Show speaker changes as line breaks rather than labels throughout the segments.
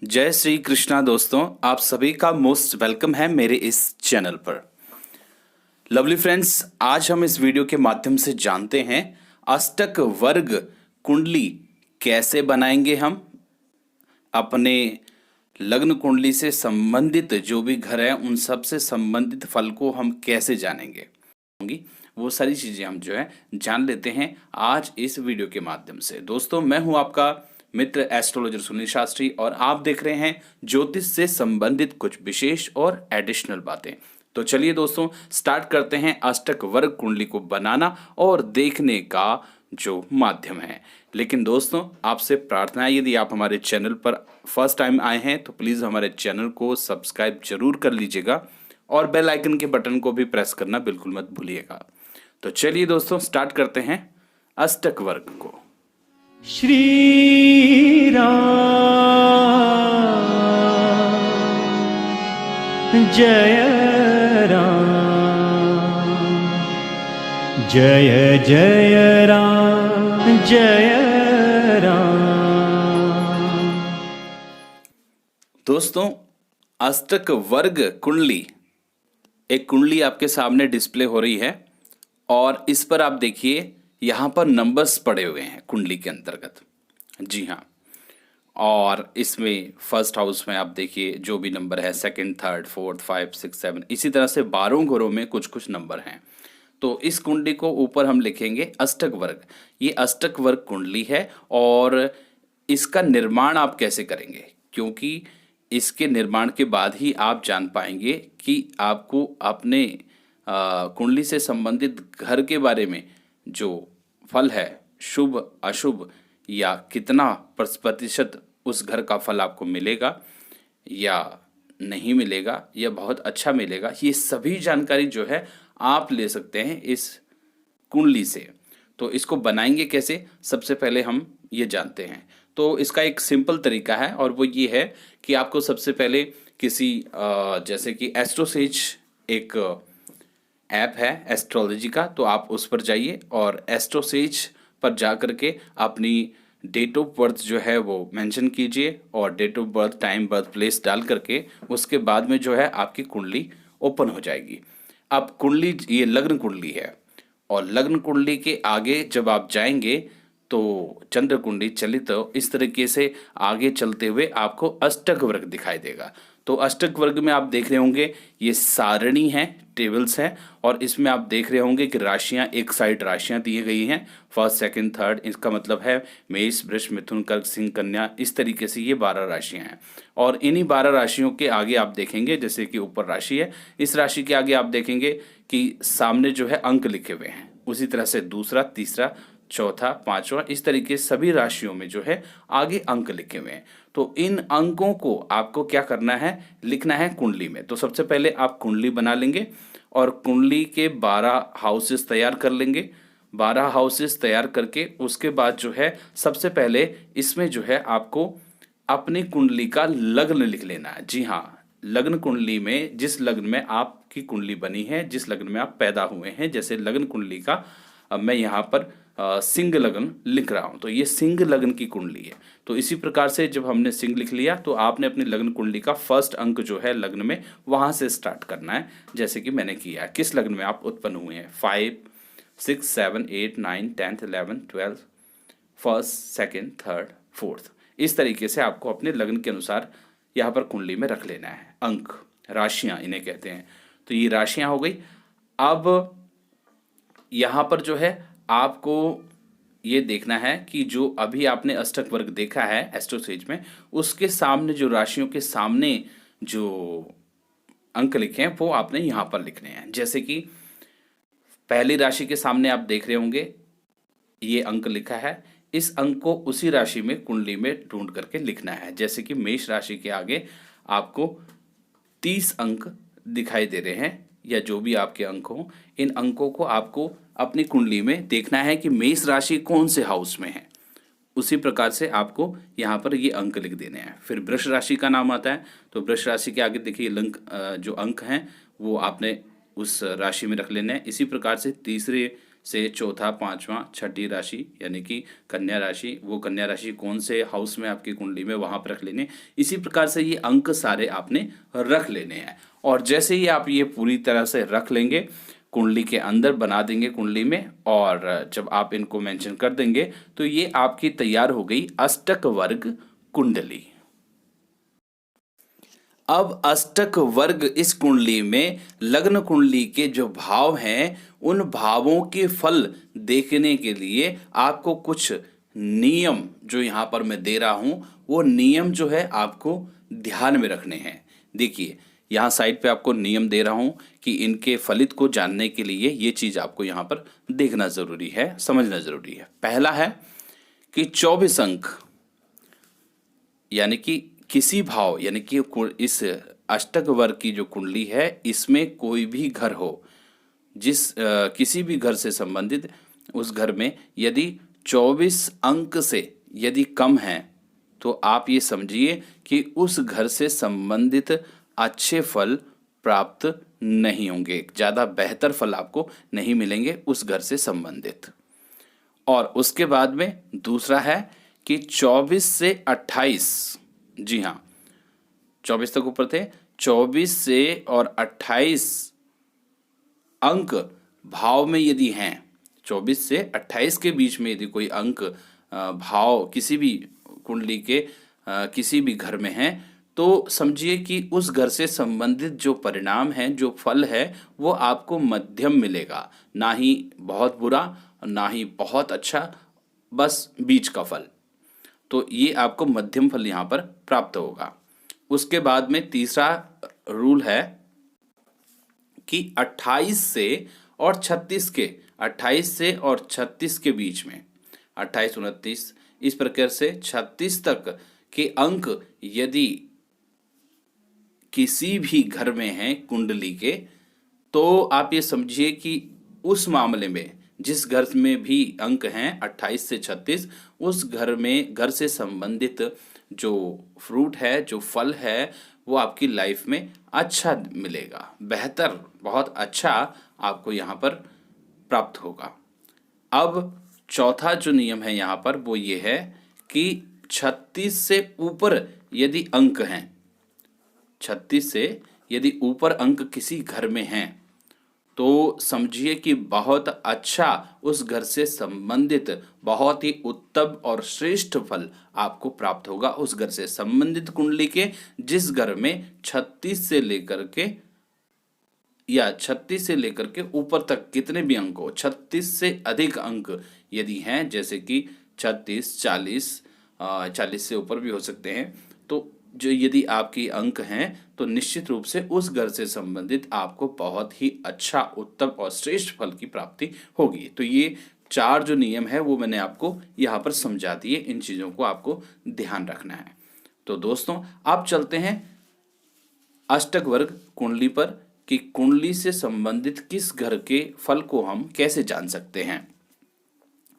जय श्री कृष्णा दोस्तों, आप सभी का मोस्ट वेलकम है मेरे इस चैनल पर। लवली फ्रेंड्स, आज हम इस वीडियो के माध्यम से जानते हैं अष्टक वर्ग कुंडली कैसे बनाएंगे। हम अपने लग्न कुंडली से संबंधित जो भी घर है उन सब से संबंधित फल को हम कैसे जानेंगे, होंगी वो सारी चीज़ें हम जो है जान लेते हैं आज इस वीडियो के माध्यम से। दोस्तों, मैं हूं आपका मित्र एस्ट्रोलॉजर सुनील शास्त्री और आप देख रहे हैं ज्योतिष से संबंधित कुछ विशेष और एडिशनल बातें। तो चलिए दोस्तों, स्टार्ट करते हैं अष्टक वर्ग कुंडली को बनाना और देखने का जो माध्यम है। लेकिन दोस्तों, आपसे प्रार्थना है, यदि आप हमारे चैनल पर फर्स्ट टाइम आए हैं तो प्लीज़ हमारे चैनल को सब्सक्राइब जरूर कर लीजिएगा और बेल आइकन के बटन को भी प्रेस करना बिल्कुल मत भूलिएगा। तो चलिए दोस्तों, स्टार्ट करते हैं अष्टक वर्ग को।
श्री राम जय राम जय जय राम जय राम।
दोस्तों, अष्टक वर्ग कुंडली, एक कुंडली आपके सामने डिस्प्ले हो रही है और इस पर आप देखिए यहाँ पर नंबर्स पड़े हुए हैं कुंडली के अंतर्गत। जी हाँ, और इसमें फर्स्ट हाउस में आप देखिए जो भी नंबर है, सेकंड, थर्ड, फोर्थ, 5, 6, 7, इसी तरह से 12 घरों में कुछ कुछ नंबर हैं। तो इस कुंडली को ऊपर हम लिखेंगे अष्टक वर्ग। ये अष्टक वर्ग कुंडली है और इसका निर्माण आप कैसे करेंगे, क्योंकि इसके निर्माण के बाद ही आप जान पाएंगे कि आपको अपने कुंडली से संबंधित घर के बारे में जो फल है, शुभ अशुभ, या कितना प्रतिशत उस घर का फल आपको मिलेगा या नहीं मिलेगा या बहुत अच्छा मिलेगा, ये सभी जानकारी जो है आप ले सकते हैं इस कुंडली से। तो इसको बनाएंगे कैसे, सबसे पहले हम ये जानते हैं। तो इसका एक सिंपल तरीका है और वो ये है कि आपको सबसे पहले किसी जैसे कि एस्ट्रोसेज एक ऐप है एस्ट्रोलॉजी का, तो आप उस पर जाइए और एस्ट्रोसेज पर जा कर के अपनी डेट ऑफ बर्थ जो है वो मेंशन कीजिए और date of birth, time, birth place डाल करके उसके बाद में जो है आपकी कुंडली ओपन हो जाएगी। अब कुंडली, ये लग्न कुंडली है और लग्न कुंडली के आगे जब आप जाएंगे तो चंद्र कुंडली चलित तो इस तरीके से आगे चलते हुए आपको अष्टक वर्ग दिखाई देगा। तो अष्टक वर्ग में आप देख रहे होंगे ये सारणी है, टेबल्स हैं और इसमें आप देख रहे होंगे कि राशियां, एक साइड राशियां दी गई हैं, फर्स्ट, सेकंड, थर्ड। इसका मतलब है मेष, वृष, मिथुन, कर्क, सिंह, कन्या, इस तरीके से ये 12 राशियां हैं। और इन्हीं 12 राशियों के आगे आप देखेंगे, जैसे कि ऊपर राशि है, इस राशि के आगे आप देखेंगे कि सामने जो है अंक लिखे हुए हैं। उसी तरह से दूसरा, तीसरा, चौथा, पांचवा, इस तरीके सभी राशियों में जो है आगे अंक लिखे हुए हैं। तो इन अंकों को आपको क्या करना है, लिखना है कुंडली में। तो सबसे पहले आप कुंडली बना लेंगे और कुंडली के 12 हाउसेस तैयार कर लेंगे। 12 हाउसेस तैयार करके उसके बाद जो है सबसे पहले इसमें जो है आपको अपनी कुंडली का लग्न लिख लेना है। जी हाँ, लग्न कुंडली में जिस लग्न में आपकी कुंडली बनी है, जिस लग्न में आप पैदा हुए हैं, जैसे लग्न कुंडली का अब मैं यहाँ पर सिंह लग्न लिख रहा हूँ, तो ये सिंह लग्न की कुंडली है। तो इसी प्रकार से जब हमने सिंह लिख लिया तो आपने अपनी लग्न कुंडली का फर्स्ट अंक जो है लग्न में, वहाँ से स्टार्ट करना है, जैसे कि मैंने किया। किस लग्न में आप उत्पन्न हुए हैं, 5, 6, 7, 8, 9, 10, 11, 12, फर्स्ट, सेकेंड, थर्ड, फोर्थ, इस तरीके से आपको अपने लग्न के अनुसार यहाँ पर कुंडली में रख लेना है। अंक, राशियाँ इन्हें कहते हैं। तो ये राशियाँ हो गई। अब यहाँ पर जो है आपको ये देखना है कि जो अभी आपने अष्टक वर्ग देखा है एस्ट्रोसेज में, उसके सामने जो राशियों के सामने जो अंक लिखे हैं वो आपने यहाँ पर लिखने हैं। जैसे कि पहली राशि के सामने आप देख रहे होंगे ये अंक लिखा है, इस अंक को उसी राशि में कुंडली में ढूंढ करके लिखना है। जैसे कि मेष राशि के आगे आपको 30 अंक दिखाई दे रहे हैं या जो भी आपके अंक हों, इन अंकों को आपको अपनी कुंडली में देखना है कि मेष राशि कौन से हाउस में है। उसी प्रकार से आपको यहाँ पर ये अंक लिख देने हैं। फिर वृष राशि का नाम आता है, तो वृष राशि के आगे देखिए जो अंक हैं वो आपने उस राशि में रख लेने हैं। इसी प्रकार से तीसरे से चौथा, पांचवा, छठी राशि यानी कि कन्या राशि, वो कन्या राशि कौन से हाउस में आपकी कुंडली में, वहां पर रख लेने। इसी प्रकार से ये अंक सारे आपने रख लेने हैं। और जैसे ही आप ये पूरी तरह से रख लेंगे, कुंडली के अंदर बना देंगे कुंडली में, और जब आप इनको मेंशन कर देंगे तो ये आपकी तैयार हो गई अष्टक वर्ग कुंडली। अब अष्टक वर्ग इस कुंडली में लग्न कुंडली के जो भाव हैं, उन भावों के फल देखने के लिए आपको कुछ नियम जो यहाँ पर मैं दे रहा हूँ, वो नियम जो है आपको ध्यान में रखने हैं। देखिए यहाँ साइड पे आपको नियम दे रहा हूँ कि इनके फलित को जानने के लिए ये चीज़ आपको यहाँ पर देखना ज़रूरी है, समझना ज़रूरी है। पहला है कि 24 अंक यानी कि किसी भाव यानी कि इस अष्टक वर्ग की जो कुंडली है, इसमें कोई भी घर हो, किसी भी घर से संबंधित उस घर में यदि 24 अंक से यदि कम है, तो आप ये समझिए कि उस घर से संबंधित अच्छे फल प्राप्त नहीं होंगे, ज़्यादा बेहतर फल आपको नहीं मिलेंगे उस घर से संबंधित। और उसके बाद में दूसरा है कि 24 से 28, जी हाँ 24 तक ऊपर थे, 24 से और 28 अंक भाव में यदि हैं, 24 से 28 के बीच में यदि कोई अंक भाव किसी भी कुंडली के किसी भी घर में हैं, तो समझिए कि उस घर से संबंधित जो परिणाम है, जो फल है, वो आपको मध्यम मिलेगा, ना ही बहुत बुरा ना ही बहुत अच्छा, बस बीच का फल। तो ये आपको मध्यम फल यहाँ पर प्राप्त होगा। उसके बाद में तीसरा रूल है कि 28 से और 36 के 28 से और 36 के बीच में 28, 29 इस प्रकार से 36 तक के अंक यदि किसी भी घर में हैं कुंडली के, तो आप ये समझिए कि उस मामले में जिस घर में भी अंक हैं 28 से 36, उस घर से संबंधित जो फ्रूट है, जो फल है, वो आपकी लाइफ में अच्छा मिलेगा, बेहतर, बहुत अच्छा आपको यहाँ पर प्राप्त होगा। अब चौथा जो नियम है यहाँ पर वो ये है कि 36 से ऊपर यदि अंक हैं, 36 से यदि ऊपर अंक किसी घर में हैं, तो समझिए कि बहुत अच्छा उस घर से संबंधित बहुत ही उत्तम और श्रेष्ठ फल आपको प्राप्त होगा उस घर से संबंधित कुंडली के, जिस घर में 36 से लेकर के ऊपर तक कितने भी अंक हो, 36 से अधिक अंक यदि हैं, जैसे कि 36, 40 से ऊपर भी हो सकते हैं, तो जो यदि आपकी अंक हैं, तो निश्चित रूप से उस घर से संबंधित आपको बहुत ही अच्छा, उत्तम और श्रेष्ठ फल की प्राप्ति होगी। तो ये 4 जो नियम है वो मैंने आपको यहाँ पर समझा दिए, इन चीज़ों को आपको ध्यान रखना है। तो दोस्तों आप चलते हैं अष्टक वर्ग कुंडली पर कि कुंडली से संबंधित किस घर के फल को हम कैसे जान सकते हैं।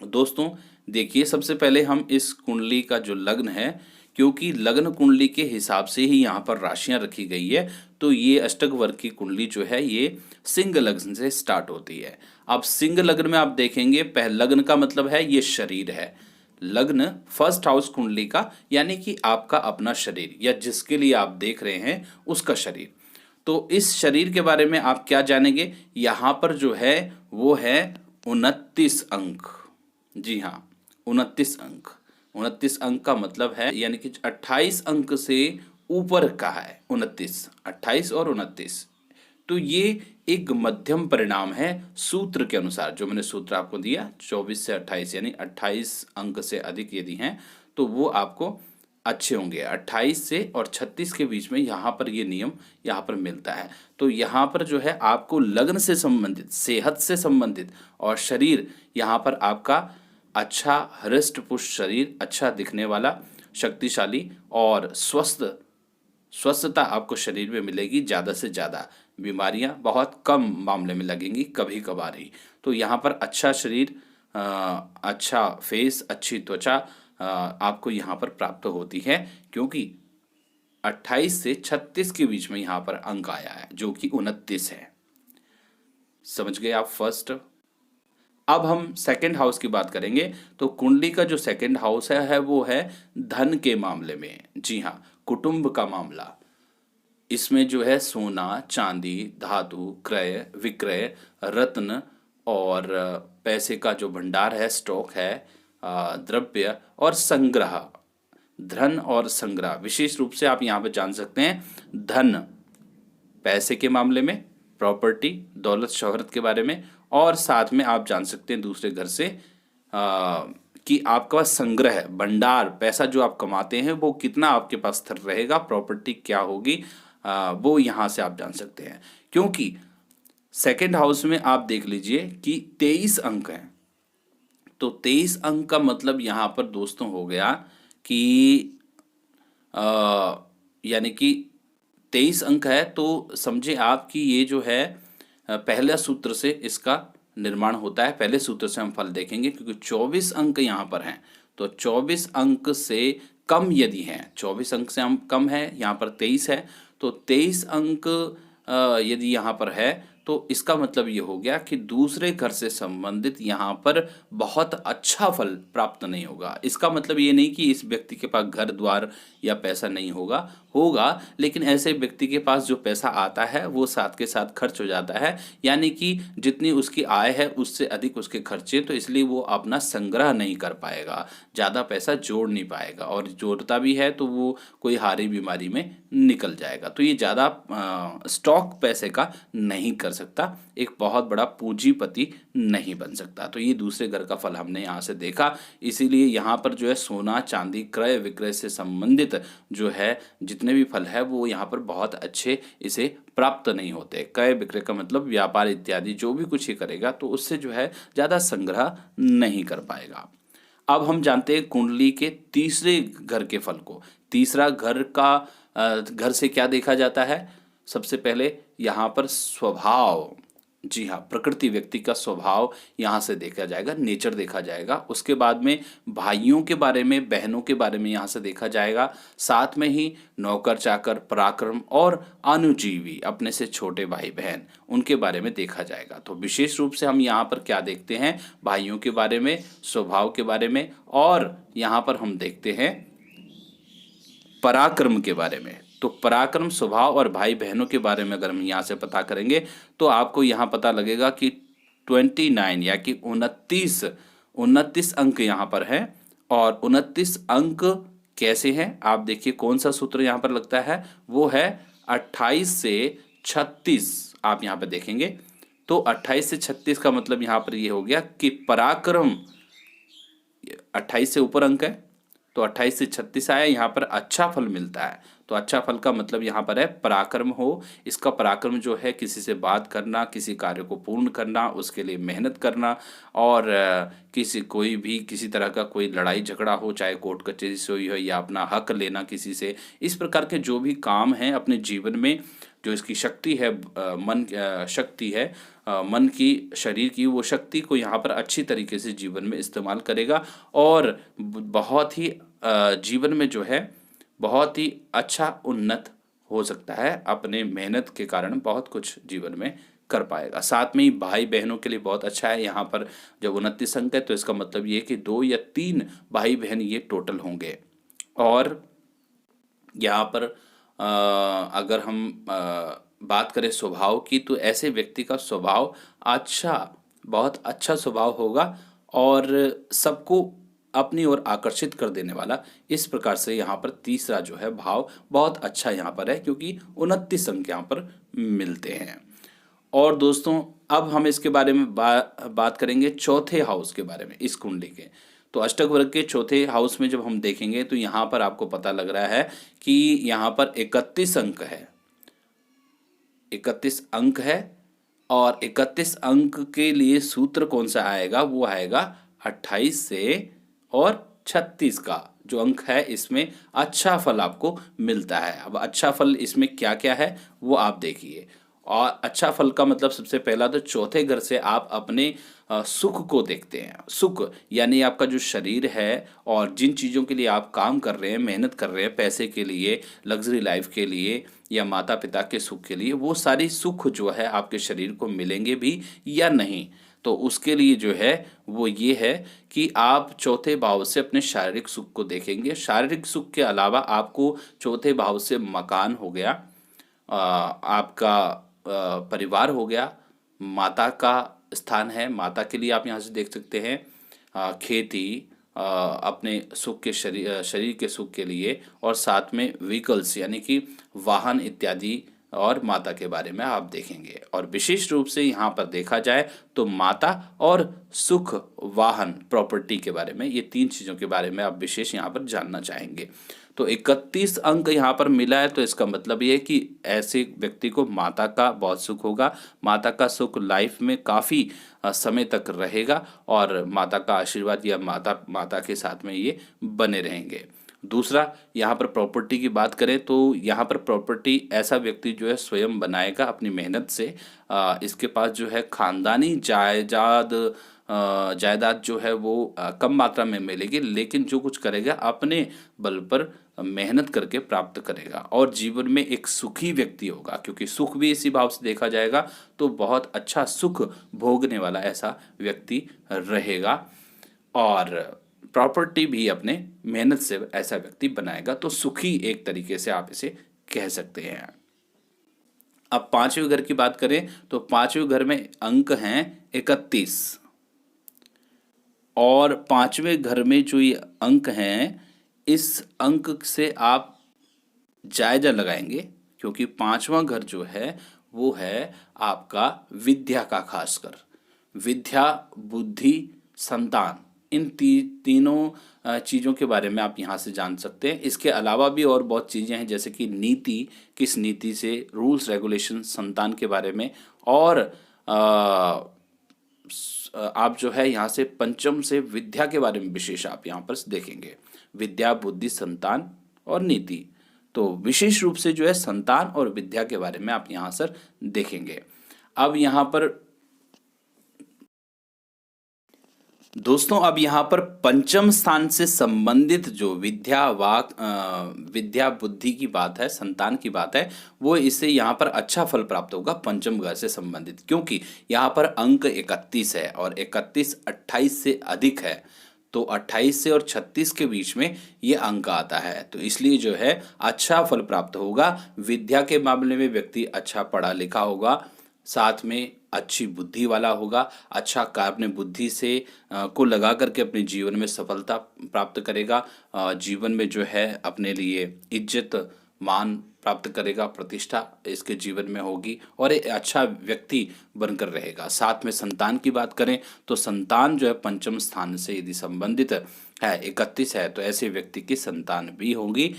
दोस्तों देखिए, सबसे पहले हम इस कुंडली का जो लग्न है, क्योंकि लग्न कुंडली के हिसाब से ही यहाँ पर राशियाँ रखी गई है, तो ये अष्टक वर्ग की कुंडली जो है ये सिंह लग्न से स्टार्ट होती है। अब सिंह लग्न में आप देखेंगे, लग्न का मतलब है ये शरीर है, लग्न फर्स्ट हाउस कुंडली का, यानी कि आपका अपना शरीर या जिसके लिए आप देख रहे हैं उसका शरीर। तो इस शरीर के बारे में आप क्या जानेंगे, यहाँ पर जो है वो है 29 अंक। जी हाँ 29 अंक। 29 अंक का मतलब है यानी कि 28 अंक से ऊपर का है 29, 28 और 29। तो ये एक मध्यम परिणाम है सूत्र के अनुसार, जो मैंने सूत्र आपको दिया 24 से 28, यानी 28 अंक से अधिक यदि हैं तो वो आपको अच्छे होंगे। 28 से और 36 के बीच में यहाँ पर ये नियम यहाँ पर मिलता है। तो यहाँ पर जो है आपको लग्न से संबंधित, सेहत से संबंधित और शरीर, यहाँ पर आपका अच्छा हृष्ट पुष्ट शरीर, अच्छा दिखने वाला, शक्तिशाली और स्वस्थता आपको शरीर में मिलेगी। ज़्यादा से ज़्यादा बीमारियां बहुत कम मामले में लगेंगी, कभी कभार ही। तो यहाँ पर अच्छा शरीर, अच्छा फेस, अच्छी त्वचा आपको यहाँ पर प्राप्त होती है, क्योंकि 28 से 36 के बीच में यहाँ पर अंक आया है जो कि 29 है। समझ गए आप फर्स्ट। अब हम सेकंड हाउस की बात करेंगे। तो कुंडली का जो सेकंड हाउस है वो है धन के मामले में। जी हाँ, कुटुंब का मामला। इसमें जो है सोना, चांदी, धातु, क्रय विक्रय, रत्न और पैसे का जो भंडार है, स्टॉक है, द्रव्य और संग्रह, धन और संग्रह। विशेष रूप से आप यहाँ पे जान सकते हैं धन पैसे के मामले में, प्रॉपर्टी दौलत शोहरत के बारे में, और साथ में आप जान सकते हैं दूसरे घर से कि आपका संग्रह भंडार, पैसा जो आप कमाते हैं वो कितना आपके पास स्थिर रहेगा, प्रॉपर्टी क्या होगी, वो यहाँ से आप जान सकते हैं। क्योंकि सेकंड हाउस में आप देख लीजिए कि 23 अंक हैं। तो 23 अंक का मतलब यहाँ पर दोस्तों हो गया कि यानी कि 23 अंक है, तो समझे आप कि ये जो है पहले सूत्र से इसका निर्माण होता है। पहले सूत्र से हम फल देखेंगे क्योंकि 24 अंक यहाँ पर हैं। तो 24 अंक से कम यदि हैं, 24 अंक से हम कम है, यहाँ पर 23 है, तो 23 अंक यदि यहाँ पर है तो इसका मतलब ये हो गया कि दूसरे घर से संबंधित यहाँ पर बहुत अच्छा फल प्राप्त नहीं होगा। इसका मतलब ये नहीं कि इस व्यक्ति के पास घर द्वार या पैसा नहीं होगा, लेकिन ऐसे व्यक्ति के पास जो पैसा आता है वो साथ के साथ खर्च हो जाता है, यानी कि जितनी उसकी आय है उससे अधिक उसके खर्चे, तो इसलिए वो अपना संग्रह नहीं कर पाएगा, ज़्यादा पैसा जोड़ नहीं पाएगा, और जोड़ता भी है तो वो कोई हारी बीमारी में निकल जाएगा। तो ये ज़्यादा स्टॉक पैसे का नहीं कर सकता, एक बहुत बड़ा पूंजीपति नहीं बन सकता। तो ये दूसरे घर का फल हमने यहाँ से देखा। इसीलिए यहाँ पर जो है सोना चांदी क्रय विक्रय से संबंधित जो है जितने भी फल है वो यहाँ पर बहुत अच्छे इसे प्राप्त नहीं होते। क्रय विक्रय का मतलब व्यापार इत्यादि जो भी कुछ ही करेगा तो उससे जो है ज़्यादा संग्रह नहीं कर पाएगा। अब हम जानते हैं कुंडली के तीसरे घर के फल को। तीसरा घर से क्या देखा जाता है? सबसे पहले यहाँ पर स्वभाव, जी हाँ, प्रकृति व्यक्ति का स्वभाव यहाँ से देखा जाएगा, नेचर देखा जाएगा। उसके बाद में भाइयों के बारे में, बहनों के बारे में यहाँ से देखा जाएगा। साथ में ही नौकर चाकर, पराक्रम और अनुजीवी, अपने से छोटे भाई बहन, उनके बारे में देखा जाएगा। तो विशेष रूप से हम यहाँ पर क्या देखते हैं? भाइयों के बारे में, स्वभाव के बारे में, और यहाँ पर हम देखते हैं पराक्रम के बारे में। तो पराक्रम, स्वभाव और भाई बहनों के बारे में अगर हम यहाँ से पता करेंगे तो आपको यहाँ पता लगेगा कि 29 या कि 29 अंक यहाँ पर हैं। और 29 अंक कैसे हैं? आप देखिए कौन सा सूत्र यहाँ पर लगता है, वो है 28 से 36। आप यहाँ पर देखेंगे तो 28 से 36 का मतलब यहाँ पर ये हो गया कि पराक्रम, 28 से ऊपर अंक है तो 28 से 36 आया, यहाँ पर अच्छा फल मिलता है। तो अच्छा फल का मतलब यहाँ पर है पराक्रम हो। इसका पराक्रम जो है किसी से बात करना, किसी कार्य को पूर्ण करना, उसके लिए मेहनत करना, और किसी तरह का कोई लड़ाई झगड़ा हो, चाहे कोर्ट कचहरी से हुई हो या अपना हक लेना किसी से, इस प्रकार के जो भी काम हैं अपने जीवन में, जो इसकी शक्ति है, मन की, शरीर की, वो शक्ति को यहाँ पर अच्छी तरीके से जीवन में इस्तेमाल करेगा और बहुत ही जीवन में जो है बहुत ही अच्छा उन्नत हो सकता है। अपने मेहनत के कारण बहुत कुछ जीवन में कर पाएगा। साथ में ही भाई बहनों के लिए बहुत अच्छा है। यहाँ पर जब 29 अंक है तो इसका मतलब ये कि 2 या 3 भाई बहन ये टोटल होंगे। और यहाँ पर अगर हम बात करें स्वभाव की, तो ऐसे व्यक्ति का स्वभाव बहुत अच्छा स्वभाव होगा और सबको अपनी ओर आकर्षित कर देने वाला। इस प्रकार से यहाँ पर तीसरा जो है भाव बहुत अच्छा यहाँ पर है, क्योंकि 29 अंक यहाँ पर मिलते हैं। और दोस्तों अब हम इसके बारे में बात करेंगे चौथे हाउस के बारे में, इस कुंडली के। तो अष्टक वर्ग के चौथे हाउस में जब हम देखेंगे तो यहाँ पर आपको पता लग रहा है कि यहाँ पर 31 अंक है, 31 अंक है। और 31 अंक के लिए सूत्र कौन सा आएगा? वो आएगा 28 से और 36 का जो अंक है, इसमें अच्छा फल आपको मिलता है। अब अच्छा फल इसमें क्या क्या है वो आप देखिए। और अच्छा फल का मतलब सबसे पहला तो चौथे घर से आप अपने सुख को देखते हैं। सुख यानी आपका जो शरीर है और जिन चीज़ों के लिए आप काम कर रहे हैं, मेहनत कर रहे हैं, पैसे के लिए, लग्जरी लाइफ के लिए या माता पिता के सुख के लिए, वो सारी सुख जो है आपके शरीर को मिलेंगे भी या नहीं। तो तो उसके लिए जो है वो ये है कि आप चौथे भाव से अपने शारीरिक सुख को देखेंगे। शारीरिक सुख के अलावा आपको चौथे भाव से मकान हो गया, आपका परिवार हो गया, माता का स्थान है, माता के लिए आप यहाँ से देख सकते हैं, खेती, अपने सुख के शरीर के सुख के लिए, और साथ में व्हीकल्स यानी कि वाहन इत्यादि और माता के बारे में आप देखेंगे। और विशेष रूप से यहाँ पर देखा जाए तो माता और सुख, वाहन, प्रॉपर्टी के बारे में, ये तीन चीज़ों के बारे में आप विशेष यहाँ पर जानना चाहेंगे। तो 31 अंक यहाँ पर मिला है, तो इसका मतलब ये है कि ऐसे व्यक्ति को माता का बहुत सुख होगा, माता का सुख लाइफ में काफ़ी समय तक रहेगा और माता का आशीर्वाद या माता के साथ में ये बने रहेंगे। दूसरा, यहाँ पर प्रॉपर्टी की बात करें तो यहाँ पर प्रॉपर्टी ऐसा व्यक्ति जो है स्वयं बनाएगा अपनी मेहनत से। इसके पास जो है खानदानी जायदाद जो है वो कम मात्रा में मिलेगी, लेकिन जो कुछ करेगा अपने बल पर मेहनत करके प्राप्त करेगा और जीवन में एक सुखी व्यक्ति होगा, क्योंकि सुख भी इसी भाव से देखा जाएगा, तो बहुत अच्छा सुख भोगने वाला ऐसा व्यक्ति रहेगा। और प्रॉपर्टी भी अपने मेहनत से ऐसा व्यक्ति बनाएगा, तो सुखी एक तरीके से आप इसे कह सकते हैं। अब पांचवें घर की बात करें तो पांचवें घर में अंक हैं 31, और पांचवें घर में जो ये अंक हैं, इस अंक से आप जायजा लगाएंगे, क्योंकि पांचवा घर जो है वो है आपका विद्या का, खासकर विद्या, बुद्धि, संतान, इन तीनों चीज़ों के बारे में आप यहाँ से जान सकते हैं। इसके अलावा भी और बहुत चीज़ें हैं, जैसे कि नीति, किस नीति से, रूल्स रेगुलेशन, संतान के बारे में, और आप जो है यहाँ से पंचम से विद्या के बारे में विशेष आप यहाँ पर देखेंगे, विद्या, बुद्धि, संतान और नीति। तो विशेष रूप से जो है संतान और विद्या के बारे में आप यहाँ सर देखेंगे। अब यहाँ पर दोस्तों, अब यहाँ पर पंचम स्थान से संबंधित जो विद्या, विद्या, बुद्धि की बात है, संतान की बात है, वो इससे यहाँ पर अच्छा फल प्राप्त होगा पंचम घर से संबंधित, क्योंकि यहाँ पर अंक 31 है और 31 28 से अधिक है, तो 28 से और 36 के बीच में ये अंक आता है, तो इसलिए जो है अच्छा फल प्राप्त होगा। विद्या के मामले में व्यक्ति अच्छा पढ़ा लिखा होगा, साथ में अच्छी बुद्धि वाला होगा, अच्छा कार्य अपने बुद्धि से को लगा करके अपने जीवन में सफलता प्राप्त करेगा, जीवन में जो है अपने लिए इज्जत, मान प्राप्त करेगा, प्रतिष्ठा इसके जीवन में होगी और एक अच्छा व्यक्ति बनकर रहेगा। साथ में संतान की बात करें तो संतान जो है पंचम स्थान से यदि संबंधित है, 31 है, तो ऐसे व्यक्ति की संतान भी होगी।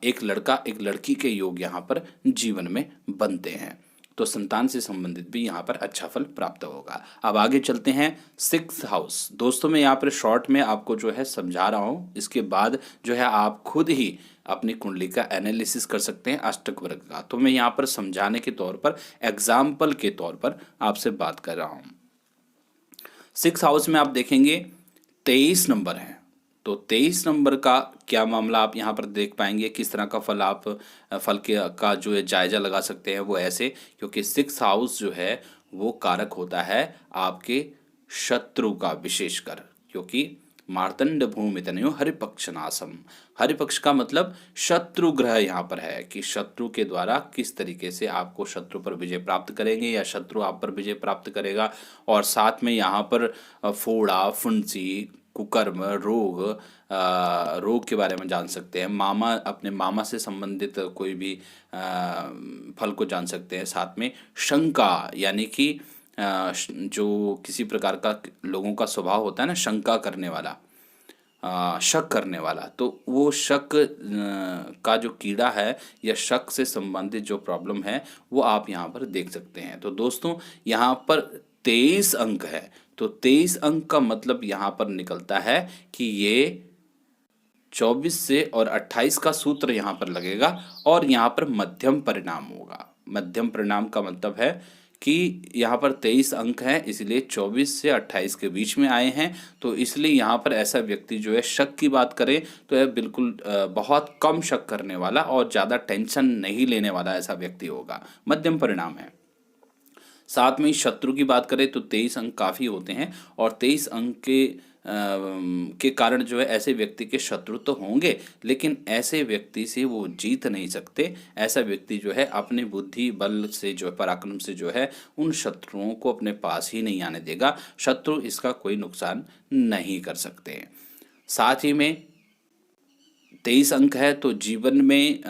एक लड़का एक लड़की के योग यहाँ पर जीवन में बनते हैं, तो संतान से संबंधित भी यहाँ पर अच्छा फल प्राप्त होगा। अब आगे चलते हैं 6th हाउस। दोस्तों, मैं यहाँ पर शॉर्ट में आपको जो है समझा रहा हूँ, इसके बाद जो है आप खुद ही अपनी कुंडली का एनालिसिस कर सकते हैं अष्टक वर्ग का। तो मैं यहाँ पर समझाने के तौर पर, एग्जाम्पल के तौर पर आपसे बात कर रहा हूँ। 6th हाउस में आप देखेंगे 23 नंबर है, तो 23 नंबर का क्या मामला आप यहाँ पर देख पाएंगे, किस तरह का फल आप का जो है जायजा लगा सकते हैं। वो ऐसे, क्योंकि 6th हाउस जो है वो कारक होता है आपके शत्रु का, विशेषकर क्योंकि मार्तंड भूमि तनयो हरिपक्ष नासम, हरिपक्ष का मतलब शत्रु ग्रह यहाँ पर है कि शत्रु के द्वारा किस तरीके से आपको शत्रु पर विजय प्राप्त करेंगे या शत्रु आप पर विजय प्राप्त करेगा। और साथ में यहाँ पर फोड़ा, फुंसी, कुकर्म, रोग के बारे में जान सकते हैं। मामा, अपने मामा से संबंधित कोई भी फल को जान सकते हैं। साथ में शंका, यानी कि जो किसी प्रकार का लोगों का स्वभाव होता है ना, शंका करने वाला, शक करने वाला, तो वो शक का जो कीड़ा है या शक से संबंधित जो प्रॉब्लम है वो आप यहाँ पर देख सकते हैं। तो दोस्तों, यहाँ पर 23 अंक है, तो 23 अंक का मतलब यहाँ पर निकलता है कि ये 24 से और 28 का सूत्र यहाँ पर लगेगा और यहाँ पर मध्यम परिणाम होगा। मध्यम परिणाम का मतलब है कि यहाँ पर 23 अंक हैं, इसलिए 24 से 28 के बीच में आए हैं, तो इसलिए यहाँ पर ऐसा व्यक्ति जो है, शक की बात करें तो यह बिल्कुल बहुत कम शक करने वाला और ज़्यादा टेंशन नहीं लेने वाला ऐसा व्यक्ति होगा। मध्यम परिणाम है। साथ में ही शत्रु की बात करें तो 23 अंक काफ़ी होते हैं, और 23 अंक के कारण जो है ऐसे व्यक्ति के शत्रु तो होंगे, लेकिन ऐसे व्यक्ति से वो जीत नहीं सकते। ऐसा व्यक्ति जो है अपनी बुद्धि बल से जो है, पराक्रम से जो है, उन शत्रुओं को अपने पास ही नहीं आने देगा। शत्रु इसका कोई नुकसान नहीं कर सकते। साथ ही में 23 अंक है तो जीवन में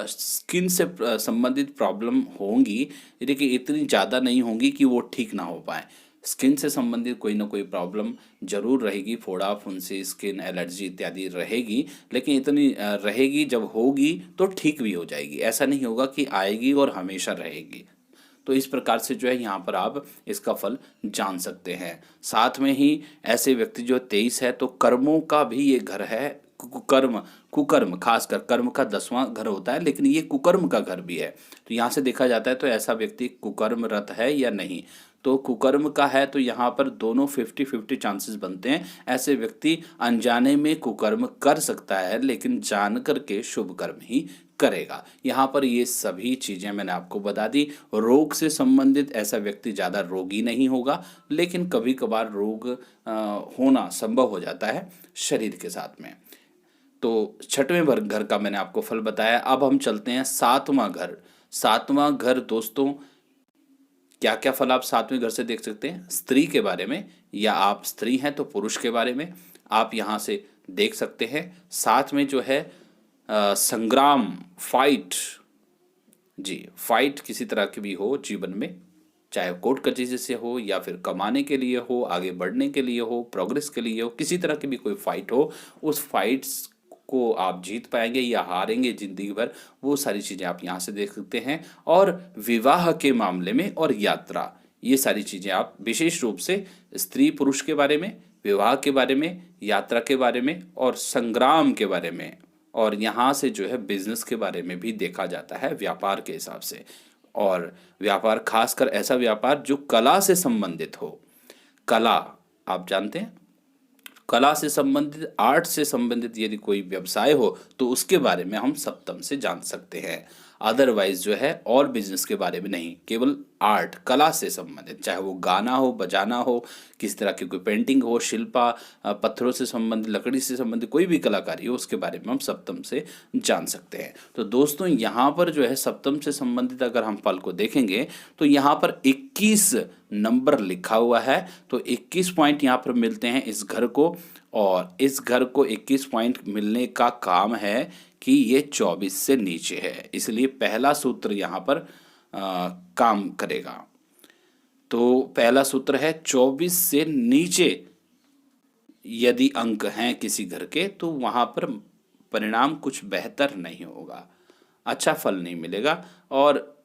स्किन से संबंधित प्रॉब्लम होंगी, लेकिन इतनी ज़्यादा नहीं होंगी कि वो ठीक ना हो पाए। स्किन से संबंधित कोई ना कोई प्रॉब्लम जरूर रहेगी, फोड़ा फुंसी, स्किन एलर्जी इत्यादि रहेगी, लेकिन इतनी रहेगी, जब होगी तो ठीक भी हो जाएगी। ऐसा नहीं होगा कि आएगी और हमेशा रहेगी। तो इस प्रकार से जो है यहाँ पर आप इसका फल जान सकते हैं। साथ में ही ऐसे व्यक्ति जो 23 है तो कर्मों का भी ये घर है। कुकर्म खासकर कर्म का 10वां घर होता है, लेकिन ये कुकर्म का घर भी है। तो यहाँ से देखा जाता है तो ऐसा व्यक्ति कुकर्मरत है या नहीं। तो कुकर्म का है तो यहाँ पर दोनों 50-50 चांसेस बनते हैं। ऐसे व्यक्ति अनजाने में कुकर्म कर सकता है, लेकिन जान करके शुभ कर्म ही करेगा। यहाँ पर ये सभी चीज़ें मैंने आपको बता दी। रोग से संबंधित ऐसा व्यक्ति ज़्यादा रोगी नहीं होगा, लेकिन कभी कभार रोग होना संभव हो जाता है शरीर के साथ में। तो छठवें घर का मैंने आपको फल बताया। अब हम चलते हैं 7वां घर। 7वां घर दोस्तों, क्या क्या फल आप 7वें घर से देख सकते हैं? स्त्री के बारे में, या आप स्त्री हैं तो पुरुष के बारे में आप यहाँ से देख सकते हैं। साथ में जो है संग्राम, फाइट, जी फाइट किसी तरह की भी हो जीवन में, चाहे कोर्ट कचहरी से हो या फिर कमाने के लिए हो, आगे बढ़ने के लिए हो, प्रोग्रेस के लिए हो, किसी तरह की भी कोई फाइट हो, उस फाइट्स को आप जीत पाएंगे या हारेंगे जिंदगी भर, वो सारी चीज़ें आप यहाँ से देख सकते हैं। और विवाह के मामले में और यात्रा, ये सारी चीज़ें आप विशेष रूप से स्त्री पुरुष के बारे में, विवाह के बारे में, यात्रा के बारे में और संग्राम के बारे में, और यहाँ से जो है बिजनेस के बारे में भी देखा जाता है व्यापार के हिसाब से। और व्यापार खासकर ऐसा व्यापार जो कला से संबंधित हो। कला आप जानते हैं, कला से संबंधित, आर्ट से संबंधित यदि कोई व्यवसाय हो तो उसके बारे में हम सप्तम से जान सकते हैं। अदरवाइज जो है और बिजनेस के बारे में नहीं, केवल आर्ट, कला से संबंधित, चाहे वो गाना हो, बजाना हो, किसी तरह की कोई पेंटिंग हो, शिल्पा, पत्थरों से संबंधित, लकड़ी से संबंधित कोई भी कलाकारी हो, उसके बारे में हम सप्तम से जान सकते हैं। तो दोस्तों यहाँ पर जो है सप्तम से संबंधित अगर हम फल को देखेंगे तो यहाँ पर 21 नंबर लिखा हुआ है। तो 21 पॉइंट यहाँ पर मिलते हैं इस घर को, और इस घर को 21 पॉइंट मिलने का काम है कि ये 24 से नीचे है, इसलिए पहला सूत्र यहाँ पर काम करेगा। तो पहला सूत्र है 24 से नीचे यदि अंक हैं किसी घर के तो वहाँ पर परिणाम कुछ बेहतर नहीं होगा, अच्छा फल नहीं मिलेगा, और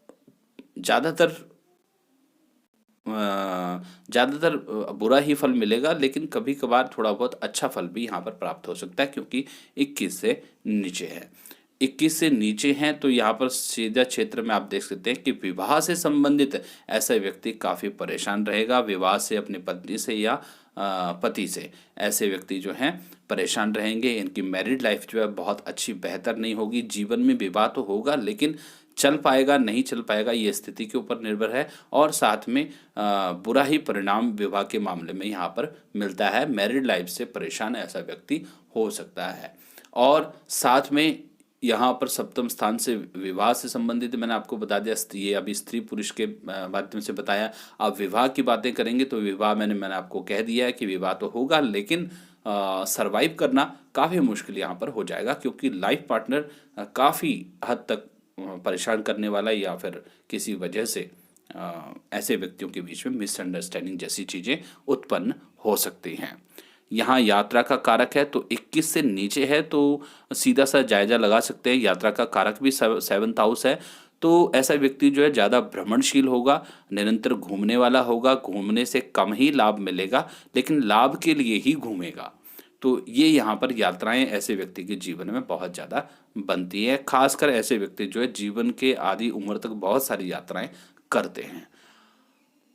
ज़्यादातर बुरा ही फल मिलेगा, लेकिन कभी कभार थोड़ा बहुत अच्छा फल भी यहाँ पर प्राप्त हो सकता है, क्योंकि 21 से नीचे है। 21 से नीचे हैं तो यहाँ पर सीधा क्षेत्र में आप देख सकते हैं कि विवाह से संबंधित ऐसा व्यक्ति काफ़ी परेशान रहेगा। विवाह से अपनी पत्नी से या पति से ऐसे व्यक्ति जो हैं परेशान रहेंगे। इनकी मैरिड लाइफ जो है बहुत अच्छी बेहतर नहीं होगी। जीवन में विवाह तो होगा, लेकिन चल पाएगा नहीं चल पाएगा ये स्थिति के ऊपर निर्भर है। और साथ में बुरा ही परिणाम विवाह के मामले में यहाँ पर मिलता है। मैरिड लाइफ से परेशान ऐसा व्यक्ति हो सकता है। और साथ में यहाँ पर सप्तम स्थान से विवाह से संबंधित मैंने आपको बता दिया, ये अभी स्त्री पुरुष के माध्यम से बताया। अब विवाह की बातें करेंगे तो विवाह मैंने आपको कह दिया है कि विवाह तो होगा, लेकिन सरवाइव करना काफ़ी मुश्किल यहाँ पर हो जाएगा, क्योंकि लाइफ पार्टनर काफ़ी हद तक परेशान करने वाला या फिर किसी वजह से ऐसे व्यक्तियों के बीच में मिसअंडरस्टैंडिंग जैसी चीज़ें उत्पन्न हो सकती हैं। यहाँ यात्रा का कारक है तो 21 से नीचे है तो सीधा सा जायजा लगा सकते हैं। यात्रा का कारक भी 7th हाउस है, तो ऐसा व्यक्ति जो है ज़्यादा भ्रमणशील होगा, निरंतर घूमने वाला होगा। घूमने से कम ही लाभ मिलेगा, लेकिन लाभ के लिए ही घूमेगा। तो ये यहाँ पर यात्राएं ऐसे व्यक्ति के जीवन में बहुत ज़्यादा बनती है। खासकर ऐसे व्यक्ति जो है जीवन के आधी उम्र तक बहुत सारी यात्राएं करते हैं।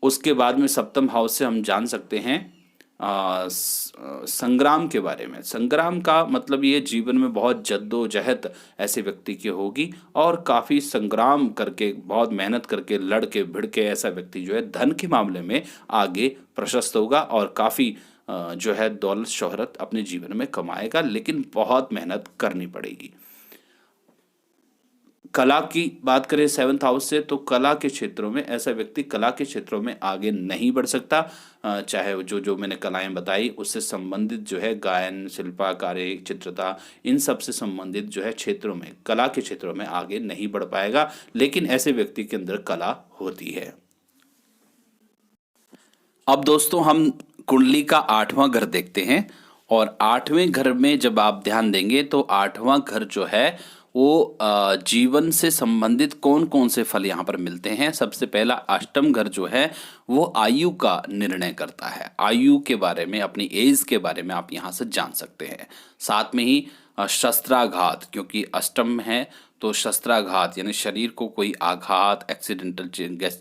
उसके बाद में सप्तम हाउस से हम जान सकते हैं संग्राम के बारे में। संग्राम का मतलब ये जीवन में बहुत जद्दोजहद ऐसे व्यक्ति की होगी और काफ़ी संग्राम करके, बहुत मेहनत करके, लड़ के भिड़ के ऐसा व्यक्ति जो है धन के मामले में आगे प्रशस्त होगा और काफ़ी जो है दौलत शोहरत अपने जीवन में कमाएगा, लेकिन बहुत मेहनत करनी पड़ेगी। कला की बात करें 7th हाउस से, तो कला के क्षेत्रों में ऐसा व्यक्ति कला के क्षेत्रों में आगे नहीं बढ़ सकता। चाहे जो जो मैंने कलाएं बताई उससे संबंधित जो है गायन, शिल्पकारी, चित्रता, इन सब से संबंधित जो है क्षेत्रों में, कला के क्षेत्रों में आगे नहीं बढ़ पाएगा, लेकिन ऐसे व्यक्ति के अंदर कला होती है। अब दोस्तों हम कुंडली का 8वां घर देखते हैं, और 8वें घर में जब आप ध्यान देंगे तो 8वां घर जो है वो जीवन से संबंधित कौन कौन से फल यहाँ पर मिलते हैं। सबसे पहला अष्टम घर जो है वो आयु का निर्णय करता है। आयु के बारे में, अपनी एज के बारे में आप यहाँ से जान सकते हैं। साथ में ही शस्त्राघात, क्योंकि अष्टम है तो शस्त्राघात यानी शरीर को कोई आघात, एक्सीडेंटल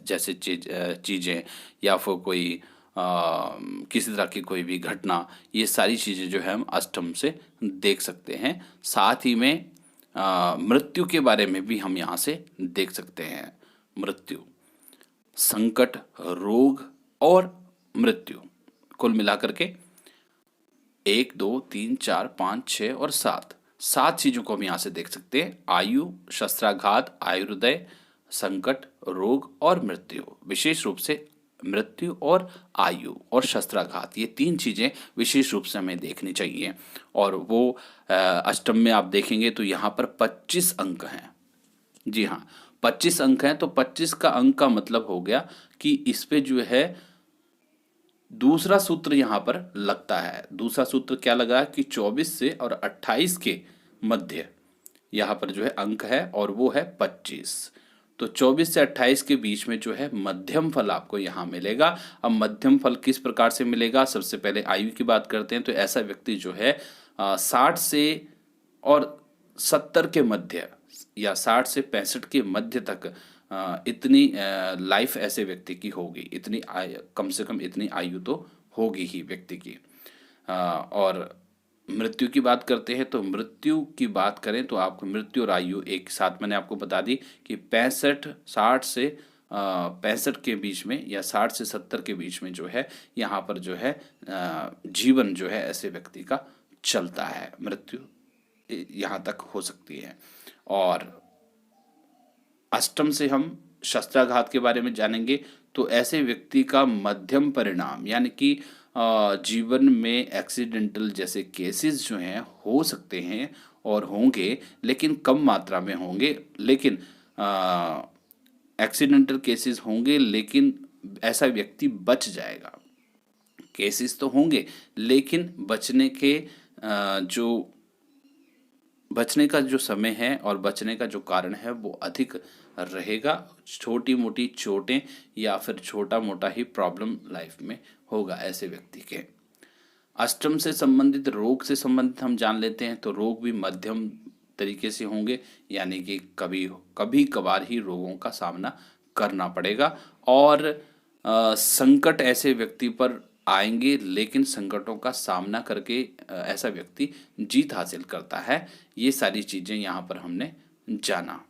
जैसे चीज़ें या फिर कोई किसी तरह की कोई भी घटना, ये सारी चीज़ें जो है हम अष्टम से देख सकते हैं। साथ ही में मृत्यु के बारे में भी हम यहाँ से देख सकते हैं। मृत्यु, संकट, रोग और मृत्यु, कुल मिलाकर के 1 2 3 4 5 6 और 7 चीज़ों को हम यहाँ से देख सकते हैं। आयु, शस्त्राघात, आयुर्दय, संकट, रोग और मृत्यु। विशेष रूप से मृत्यु और आयु और शस्त्राघात, ये 3 चीज़ें विशेष रूप से हमें देखनी चाहिए। और वो अष्टम में आप देखेंगे तो यहाँ पर 25 अंक हैं। जी हाँ, 25 अंक हैं। तो 25 का अंक का मतलब हो गया कि इस पे जो है दूसरा सूत्र यहाँ पर लगता है। दूसरा सूत्र क्या लगा कि 24 से और 28 के मध्य यहाँ पर जो है अंक है और वो है 25। तो 24 से 28 के बीच में जो है मध्यम फल आपको यहाँ मिलेगा। अब मध्यम फल किस प्रकार से मिलेगा, सबसे पहले आयु की बात करते हैं। तो ऐसा व्यक्ति जो है 60 से और 70 के मध्य या 60 से 65 के मध्य तक इतनी लाइफ ऐसे व्यक्ति की होगी, इतनी कम से कम इतनी आयु तो होगी ही व्यक्ति की। और मृत्यु की बात करते हैं तो मृत्यु की बात करें तो आपको मृत्यु और आयु एक साथ मैंने आपको बता दी कि 60 से 65 के बीच में या 60 से 70 के बीच में जो है यहाँ पर जो है जीवन जो है ऐसे व्यक्ति का चलता है। मृत्यु यहाँ तक हो सकती है। और अष्टम से हम शस्त्राघात के बारे में जानेंगे। तो ऐसे व्यक्ति का मध्यम परिणाम यानी कि जीवन में एक्सीडेंटल जैसे केसेस जो हैं हो सकते हैं और होंगे, लेकिन कम मात्रा में होंगे। लेकिन एक्सीडेंटल केसेस होंगे लेकिन ऐसा व्यक्ति बच जाएगा। केसेस तो होंगे लेकिन बचने का जो समय है और बचने का जो कारण है वो अधिक रहेगा। छोटी मोटी चोटें या फिर छोटा मोटा ही प्रॉब्लम लाइफ में होगा ऐसे व्यक्ति के। अष्टम से संबंधित रोग से संबंधित हम जान लेते हैं। तो रोग भी मध्यम तरीके से होंगे, यानी कि कभी कभार ही रोगों का सामना करना पड़ेगा। और संकट ऐसे व्यक्ति पर आएंगे लेकिन संकटों का सामना करके ऐसा व्यक्ति जीत हासिल करता है। ये सारी चीज़ें यहाँ पर हमने जाना।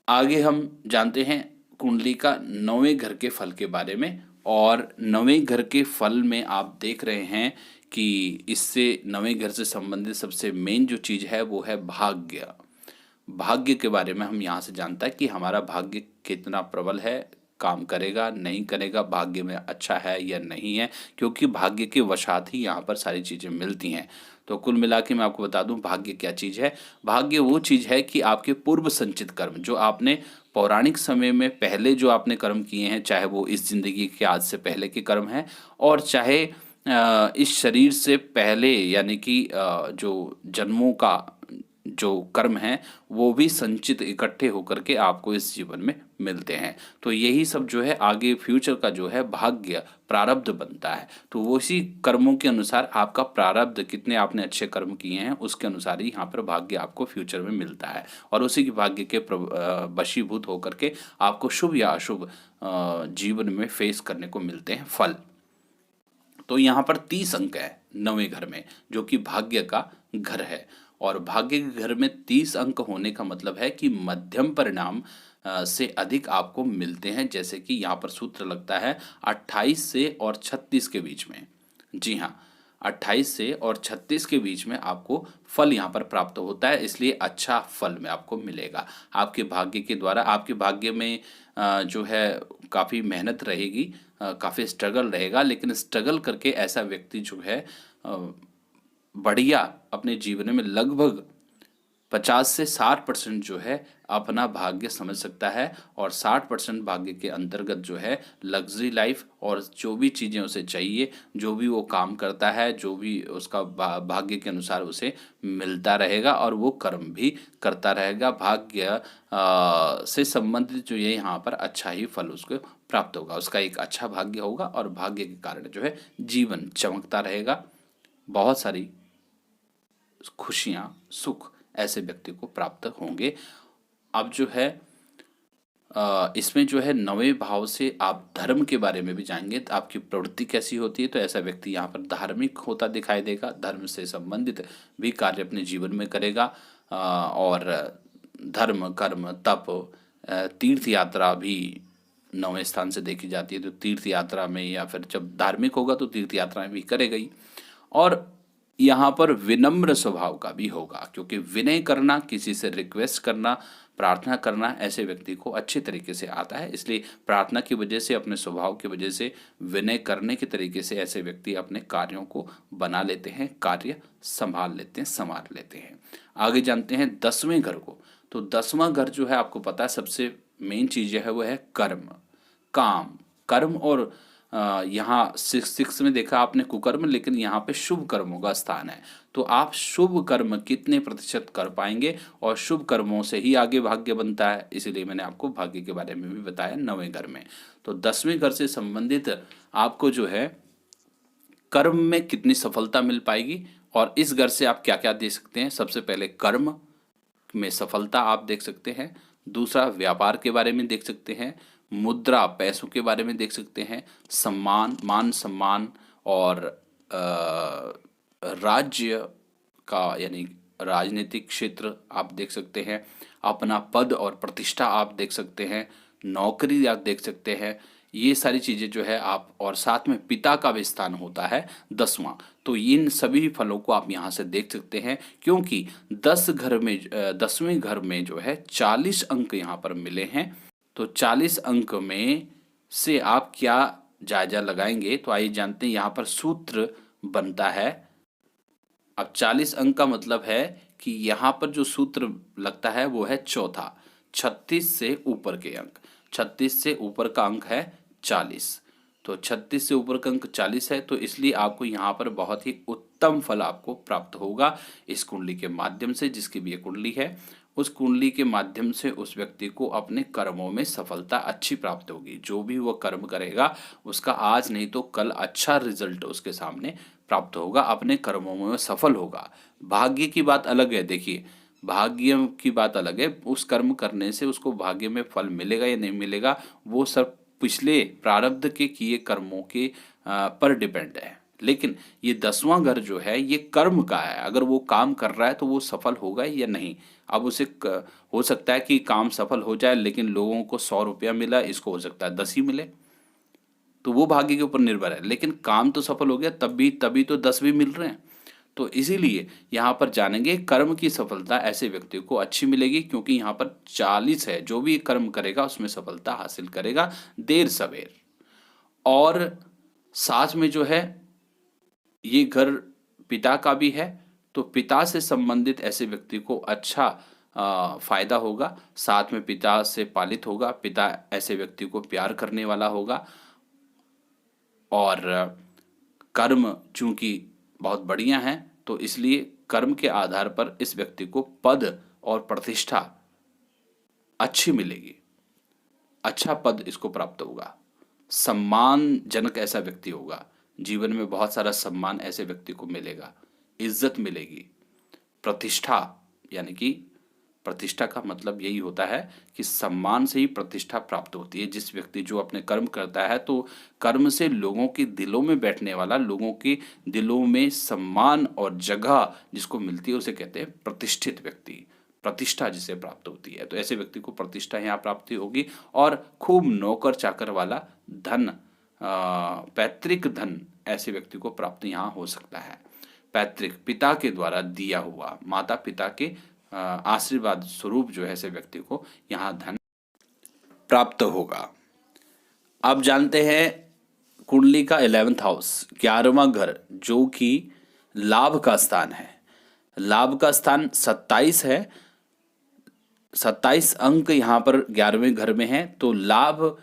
आगे हम जानते हैं कुंडली का 9वें घर के फल के बारे में। और 9वें घर के फल में आप देख रहे हैं कि इससे 9वें घर से संबंधित सबसे मेन जो चीज़ है वो है भाग्य। भाग्य के बारे में हम यहाँ से जानता है कि हमारा भाग्य कितना प्रबल है, काम करेगा नहीं करेगा, भाग्य में अच्छा है या नहीं है, क्योंकि भाग्य के वशात ही यहाँ पर सारी चीज़ें मिलती हैं। तो कुल मिला के मैं आपको बता दूं भाग्य क्या चीज़ है। भाग्य वो चीज़ है कि आपके पूर्व संचित कर्म, जो आपने पौराणिक समय में पहले जो आपने कर्म किए हैं, चाहे वो इस जिंदगी के आज से पहले के कर्म हैं और चाहे इस शरीर से पहले यानी कि जो जन्मों का जो कर्म हैं वो भी संचित इकट्ठे होकर के आपको इस जीवन में मिलते हैं। तो यही सब जो है आगे फ्यूचर का जो है भाग्य प्रारब्ध बनता है। तो वो इसी कर्मों के अनुसार आपका प्रारब्ध, कितने आपने अच्छे कर्म किए हैं उसके अनुसार ही यहाँ पर भाग्य आपको फ्यूचर में मिलता है। और उसी के भाग्य के वशीभूत होकर के आपको शुभ या अशुभ जीवन में फेस करने को मिलते हैं फल। तो यहाँ पर 30 अंक है 9वें घर में, जो कि भाग्य का घर है। और भाग्य के घर में 30 अंक होने का मतलब है कि मध्यम परिणाम से अधिक आपको मिलते हैं। जैसे कि यहाँ पर सूत्र लगता है 28 से और 36 के बीच में। जी हाँ, 28 से और 36 के बीच में आपको फल यहाँ पर प्राप्त होता है, इसलिए अच्छा फल में आपको मिलेगा। आपके भाग्य के द्वारा आपके भाग्य में जो है काफ़ी मेहनत रहेगी, काफ़ी स्ट्रगल रहेगा, लेकिन स्ट्रगल करके ऐसा व्यक्ति जो है बढ़िया अपने जीवन में लगभग 50 से 60% जो है अपना भाग्य समझ सकता है। और 60% भाग्य के अंतर्गत जो है लग्जरी लाइफ और जो भी चीज़ें उसे चाहिए, जो भी वो काम करता है, जो भी उसका भाग्य के अनुसार उसे मिलता रहेगा और वो कर्म भी करता रहेगा। भाग्य से संबंधित जो ये यहाँ पर अच्छा ही फल उसको प्राप्त होगा, उसका एक अच्छा भाग्य होगा और भाग्य के कारण जो है जीवन चमकता रहेगा। बहुत सारी खुशियाँ, सुख ऐसे व्यक्ति को प्राप्त होंगे। अब जो है इसमें जो है 9वें भाव से आप धर्म के बारे में भी जानेंगे, तो आपकी प्रवृत्ति कैसी होती है। तो ऐसा व्यक्ति यहाँ पर धार्मिक होता दिखाई देगा, धर्म से संबंधित भी कार्य अपने जीवन में करेगा। और धर्म, कर्म, तप, तीर्थ यात्रा भी 9वें स्थान से देखी जाती है। तो तीर्थ यात्रा में या फिर जब धार्मिक होगा तो तीर्थ यात्राएं भी करेगा ही। और यहाँ पर विनम्र स्वभाव का भी होगा, क्योंकि विनय करना, किसी से रिक्वेस्ट करना, प्रार्थना करना ऐसे व्यक्ति को अच्छे तरीके से आता है। इसलिए प्रार्थना की वजह से, अपने स्वभाव की वजह से, विनय करने के तरीके से ऐसे व्यक्ति अपने कार्यों को बना लेते हैं, कार्य संभाल लेते हैं, संवार लेते हैं। आगे जानते हैं 10वें घर को। तो 10वां घर जो है आपको पता है सबसे मेन चीज़ जो है वो है कर्म, काम, कर्म। और यहाँ 6 में देखा आपने कुकर्म, लेकिन यहाँ पे शुभ कर्मों का स्थान है। तो आप शुभ कर्म कितने प्रतिशत कर पाएंगे, और शुभ कर्मों से ही आगे भाग्य बनता है। इसीलिए मैंने आपको भाग्य के बारे में भी बताया 9वें घर में। तो 10वें घर से संबंधित आपको जो है कर्म में कितनी सफलता मिल पाएगी, और इस घर से आप क्या क्या दे सकते हैं। सबसे पहले कर्म में सफलता आप देख सकते हैं। दूसरा, व्यापार के बारे में देख सकते हैं। मुद्रा, पैसों के बारे में देख सकते हैं। सम्मान, मान सम्मान, और राज्य का यानी राजनीतिक क्षेत्र आप देख सकते हैं। अपना पद और प्रतिष्ठा आप देख सकते हैं। नौकरी आप देख सकते हैं। ये सारी चीज़ें जो है आप, और साथ में पिता का भी स्थान होता है 10वां। तो इन सभी फलों को आप यहाँ से देख सकते हैं, क्योंकि 10वें घर में जो है 40 अंक यहाँ पर मिले हैं। तो 40 अंक में से आप क्या जायजा लगाएंगे, तो आइए जानते हैं। यहाँ पर सूत्र बनता है। अब 40 अंक का मतलब है कि यहाँ पर जो सूत्र लगता है वो है चौथा, 36 से ऊपर के अंक। 36 से ऊपर का अंक है 40। तो 36 से ऊपर का अंक 40 है, तो इसलिए आपको यहाँ पर बहुत ही उत्तम फल आपको प्राप्त होगा इस कुंडली के माध्यम से। जिसकी भी ये कुंडली है, उस कुंडली के माध्यम से उस व्यक्ति को अपने कर्मों में सफलता अच्छी प्राप्त होगी। जो भी वो कर्म करेगा उसका आज नहीं तो कल अच्छा रिजल्ट उसके सामने प्राप्त होगा, अपने कर्मों में सफल होगा। भाग्य की बात अलग है। देखिए, भाग्य की बात अलग है, उस कर्म करने से उसको भाग्य में फल मिलेगा या नहीं मिलेगा वो सब पिछले प्रारब्ध के किए कर्मों के पर डिपेंड है। लेकिन ये 10वां घर जो है ये कर्म का है। अगर वो काम कर रहा है तो वो सफल होगा या नहीं। अब उसे हो सकता है कि काम सफल हो जाए, लेकिन लोगों को 100 रुपया मिला, इसको हो सकता है 10 ही मिले, तो वो भाग्य के ऊपर निर्भर है। लेकिन काम तो सफल हो गया, तभी तो 10 भी मिल रहे हैं। तो इसीलिए यहाँ पर जानेंगे कर्म की सफलता ऐसे व्यक्ति को अच्छी मिलेगी, क्योंकि यहाँ पर 40 है। जो भी कर्म करेगा उसमें सफलता हासिल करेगा देर सवेर। और साथ में जो है ये घर पिता का भी है, तो पिता से संबंधित ऐसे व्यक्ति को अच्छा फायदा होगा। साथ में पिता से पालित होगा, पिता ऐसे व्यक्ति को प्यार करने वाला होगा। और कर्म चूंकि बहुत बढ़िया है, तो इसलिए कर्म के आधार पर इस व्यक्ति को पद और प्रतिष्ठा अच्छी मिलेगी, अच्छा पद इसको प्राप्त होगा। सम्मानजनक ऐसा व्यक्ति होगा, जीवन में बहुत सारा सम्मान ऐसे व्यक्ति को मिलेगा, इज्जत मिलेगी, प्रतिष्ठा यानी कि प्रतिष्ठा का मतलब यही होता है कि सम्मान से ही प्रतिष्ठा प्राप्त होती है। जिस व्यक्ति जो अपने कर्म करता है तो कर्म से लोगों के दिलों में बैठने वाला, लोगों के दिलों में सम्मान और जगह जिसको मिलती है उसे कहते हैं प्रतिष्ठित व्यक्ति, प्रतिष्ठा जिसे प्राप्त होती है। तो ऐसे व्यक्ति को प्रतिष्ठा यहाँ प्राप्ति होगी और खूब नौकर चाकर वाला धन, पैतृक धन ऐसे व्यक्ति को प्राप्त यहाँ हो सकता है। पैतृक पिता के द्वारा दिया हुआ, माता पिता के आशीर्वाद स्वरूप जो है ऐसे व्यक्ति को यहाँ धन प्राप्त होगा। अब जानते हैं कुंडली का 11th हाउस, 11वां घर, जो कि लाभ का स्थान है। लाभ का स्थान 27 है, 27 अंक यहाँ पर 11वें घर में है। तो लाभ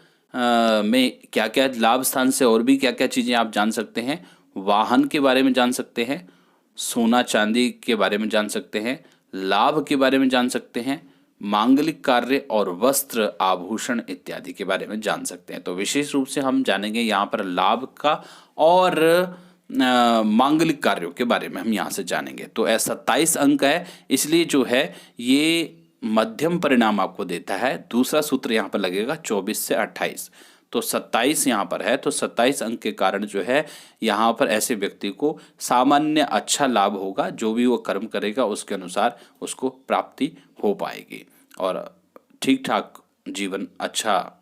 में क्या क्या, लाभ स्थान से और भी क्या क्या चीज़ें आप जान सकते हैं। वाहन के बारे में जान सकते हैं, सोना चांदी के बारे में जान सकते हैं, लाभ के बारे में जान सकते हैं, मांगलिक कार्य और वस्त्र आभूषण इत्यादि के बारे में जान सकते हैं। तो विशेष रूप से हम जानेंगे यहाँ पर लाभ का और मांगलिक कार्यों के बारे में हम यहाँ से जानेंगे। तो 27 अंक है, इसलिए जो है ये मध्यम परिणाम आपको देता है। दूसरा सूत्र यहाँ पर लगेगा 24 से 28, तो 27 यहाँ पर है। तो 27 अंक के कारण जो है यहाँ पर ऐसे व्यक्ति को सामान्य अच्छा लाभ होगा, जो भी वो कर्म करेगा उसके अनुसार उसको प्राप्ति हो पाएगी और ठीक ठाक जीवन, अच्छा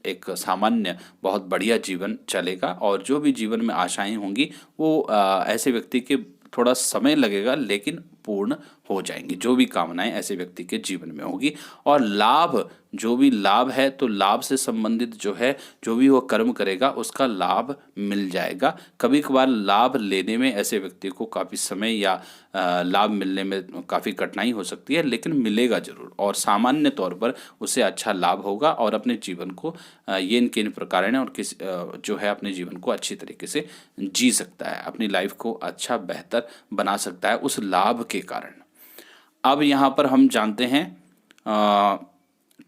एक सामान्य बहुत बढ़िया जीवन चलेगा। और जो भी जीवन में आशाएं होंगी वो ऐसे व्यक्ति के थोड़ा समय लगेगा लेकिन पूर्ण हो जाएंगी, जो भी कामनाएं ऐसे व्यक्ति के जीवन में होगी। और लाभ, जो भी लाभ है तो लाभ से संबंधित जो है, जो भी वो कर्म करेगा उसका लाभ मिल जाएगा। कभी कभार लाभ लेने में ऐसे व्यक्ति को काफ़ी समय या लाभ मिलने में काफ़ी कठिनाई हो सकती है, लेकिन मिलेगा जरूर और सामान्य तौर पर उसे अच्छा लाभ होगा और अपने जीवन को ये इनके इन प्रकार और किस जो है अपने जीवन को अच्छी तरीके से जी सकता है, अपनी लाइफ को अच्छा बेहतर बना सकता है उस लाभ के कारण। अब यहाँ पर हम जानते हैं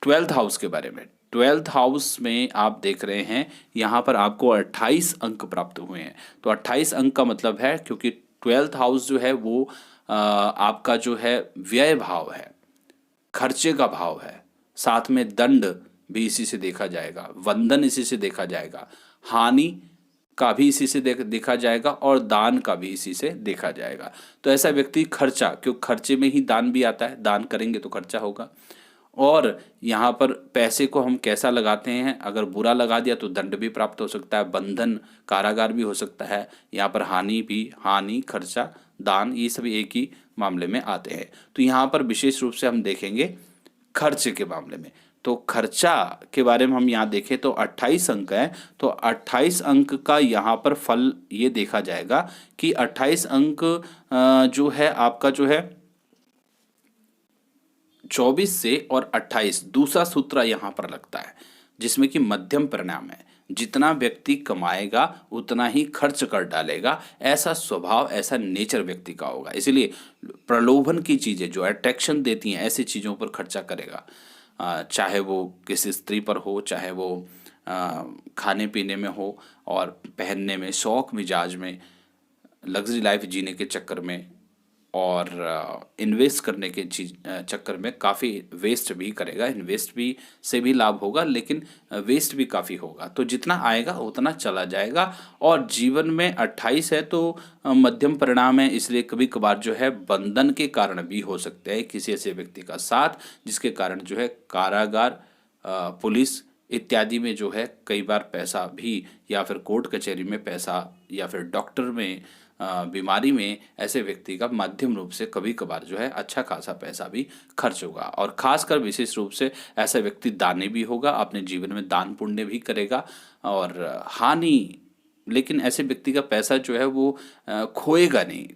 12th हाउस के बारे में। 12th हाउस में आप देख रहे हैं यहाँ पर आपको 28 अंक प्राप्त हुए हैं। तो 28 अंक का मतलब है, क्योंकि 12th हाउस जो है वो आपका जो है व्यय भाव है, खर्चे का भाव है, साथ में दंड भी इसी से देखा जाएगा, वंदन इसी से देखा जाएगा, हानि का भी इसी से देखा जाएगा और दान का भी इसी से देखा जाएगा। तो ऐसा व्यक्ति खर्चा, क्योंकि खर्चे में ही दान भी आता है, दान करेंगे तो खर्चा होगा। और यहाँ पर पैसे को हम कैसा लगाते हैं, अगर बुरा लगा दिया तो दंड भी प्राप्त हो सकता है, बंधन कारागार भी हो सकता है। यहाँ पर हानि भी, हानि, खर्चा, दान, ये सभी एक ही मामले में आते हैं। तो यहाँ पर विशेष रूप से हम देखेंगे खर्च के मामले में। तो खर्चा के बारे में हम यहाँ देखें तो 28 अंक है, तो 28 अंक का यहाँ पर फल ये देखा जाएगा कि 28 अंक जो है आपका जो है 24 से और 28 दूसरा सूत्र यहाँ पर लगता है, जिसमें कि मध्यम परिणाम है। जितना व्यक्ति कमाएगा उतना ही खर्च कर डालेगा, ऐसा स्वभाव, ऐसा नेचर व्यक्ति का होगा। इसीलिए प्रलोभन की चीज़ें जो अट्रैक्शन देती हैं ऐसी चीज़ों पर खर्चा करेगा, चाहे वो किसी स्त्री पर हो, चाहे वो खाने पीने में हो और पहनने में, शौक मिजाज में, लग्जरी लाइफ जीने के चक्कर में और इन्वेस्ट करने के चक्कर में काफ़ी वेस्ट भी करेगा। इन्वेस्ट भी से भी लाभ होगा लेकिन वेस्ट भी काफ़ी होगा। तो जितना आएगा उतना चला जाएगा। और जीवन में 28 है तो मध्यम परिणाम है, इसलिए कभी कभार जो है बंधन के कारण भी हो सकते हैं किसी ऐसे व्यक्ति का साथ, जिसके कारण जो है कारागार, पुलिस इत्यादि में जो है कई बार पैसा भी, या फिर कोर्ट कचहरी में पैसा, या फिर डॉक्टर में बीमारी में ऐसे व्यक्ति का मध्यम रूप से कभी कभार जो है अच्छा खासा पैसा भी खर्च होगा। और खासकर विशेष रूप से ऐसा व्यक्ति दानी भी होगा, अपने जीवन में दान पुण्य भी करेगा। और हानि, लेकिन ऐसे व्यक्ति का पैसा जो है वो खोएगा नहीं,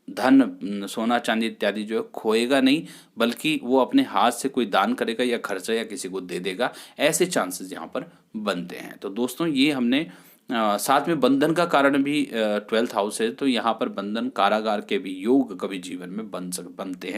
धन, सोना चांदी इत्यादि जो है खोएगा नहीं, बल्कि वो अपने हाथ से कोई दान करेगा या खर्चा या किसी को दे देगा, ऐसे चांसेस यहाँ पर बनते हैं। तो दोस्तों ये हमने साथ में बंधन का कारण भी 12th हाउस है, तो यहाँ पर बंधन कारागार के भी योग कभी जीवन में बन सकते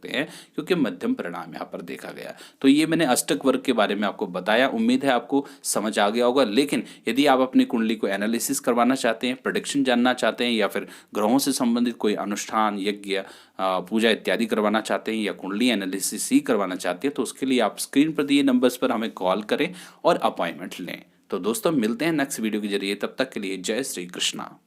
हैं, क्योंकि मध्यम परिणाम यहाँ पर देखा गया। तो ये मैंने अष्टक वर्ग के बारे में आपको बताया, उम्मीद है आपको समझ आ गया होगा। लेकिन यदि आप अपनी कुंडली को एनालिसिस करवाना चाहते हैं, प्रेडिक्शन जानना चाहते हैं, या फिर ग्रहों से संबंधित कोई अनुष्ठान, यज्ञ, पूजा इत्यादि करवाना चाहते हैं, या कुंडली एनालिसिस ही करवाना चाहते हैं, तो उसके लिए आप स्क्रीन पर दिए नंबर्स पर हमें कॉल करें और अपॉइंटमेंट लें। तो दोस्तों मिलते हैं नेक्स्ट वीडियो के जरिए, तब तक के लिए जय श्री कृष्णा।